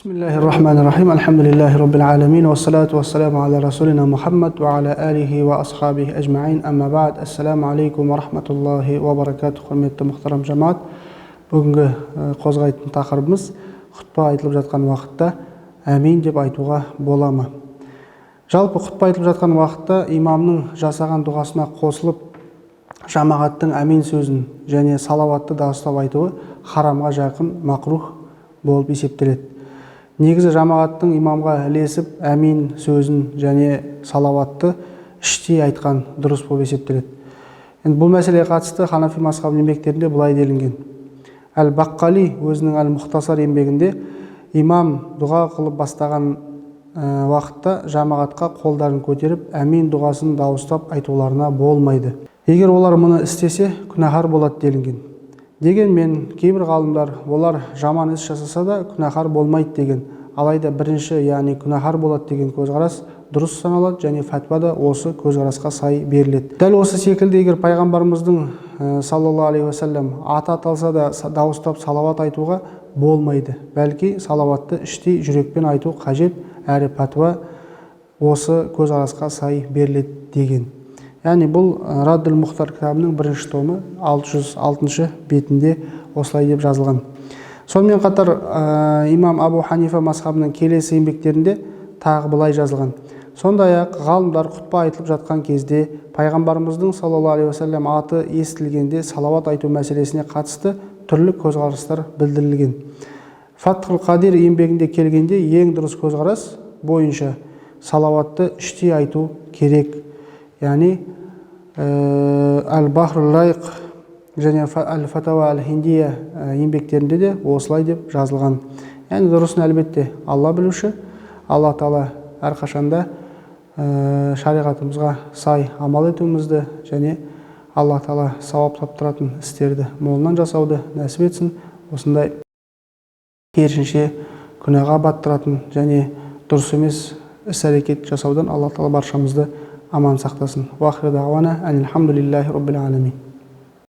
Bismillahirrahmanirrahim. Alhamdulillahi rabbil alamin wa salatu wa salamu ala rasulina Muhammad wa ala alihi wa ashabihi ajma'in. Amma ba'd. Assalamu alaikum wa rahmatullahi wa barakatuh. Құрметті мұхтарам жамаат. Бүгінгі қозғайтын тақырыбымыз хұтпа айтылып жатқан уақытта әмин деп айтуға бола ма? Жалпы хұтпа айтылып жатқан уақытта имамның жасаған дұғасына қосылып жамағаттың әмин сөзін және салауатты дауыстап айтуы харамға жақын мақрух болып есептеледі. Негізі жамағаттың имамға ілесіп әмин сөзін және салауатты іштей айтқан дұрыс болып есептеледі. Енді бұл мәселеге қатысты Ханафи мазхабының еңбектерінде былай делінген. Әл-Баққали өзінің Әл-Мұхтасар еңбегінде имам дұға қылып бастаған уақытта жамағатқа қолдарын көтеріп әмин дұғасын дауыстап айтуларына болмайды. Егер олар мұны істесе, күнәһар болады делінген. Дегенмен кейбір ғалымдар олар жаман іс жасаса да күнәһар болмайды деген. Алайда бірінші, яғни күнәһар болады деген көзқарас дұрыс саналады және фәтуа да осы көзқарасқа сай беріледі. Дәл осы секілді егер пайғамбарымыздың саллаллаху алейхи уассалам аты аталса да дауыстап салауат айтуға болмайды. Бәлки салауатты іштей жүрекпен айту қажет, әрі фәтуа осы көзқарасқа сай беріледі деген. Яғни бұл Раддул Мұхтар кітабының бірінші томы 606 бетінде осылай деп жазылған. Сонымен қатар имам Абу Ханифа мазхабының келесі еңбектерінде тағы былай жазылған. Сондай-ақ ғалымдар хұтпа айтылып жатқан кезде пайғамбарымыздың саллаллаху алейхи уассалам аты естілгенде салауат айту мәселесіне қатысты түрлі көзқарастар білдірілген. Фатхул Қадир еңбегінде келгенде ең дұрыс көзқарас бойынша салауатты іштей айту керек. Яғни Әл-Бахрул Лайқ және Әл-Фатауа Әл-Хиндия еңбектерінде де осылай деп жазылған. Яғни дұрысын әлбетте Алла білуші. Алла Тағала әрқашанда шариғатымызға сай амал етуімізді және Алла Тағала сауап таптыратын істерді молынан жасауды нәсіп етсін. Осындай керісінше күнәға баттыратын және дұрыс емес іс-әрекет жасаудан Алла Тағала баршамызды аман сақтасын. Ва ахиру дағуана анил хамдулиллахи rabbil alamin.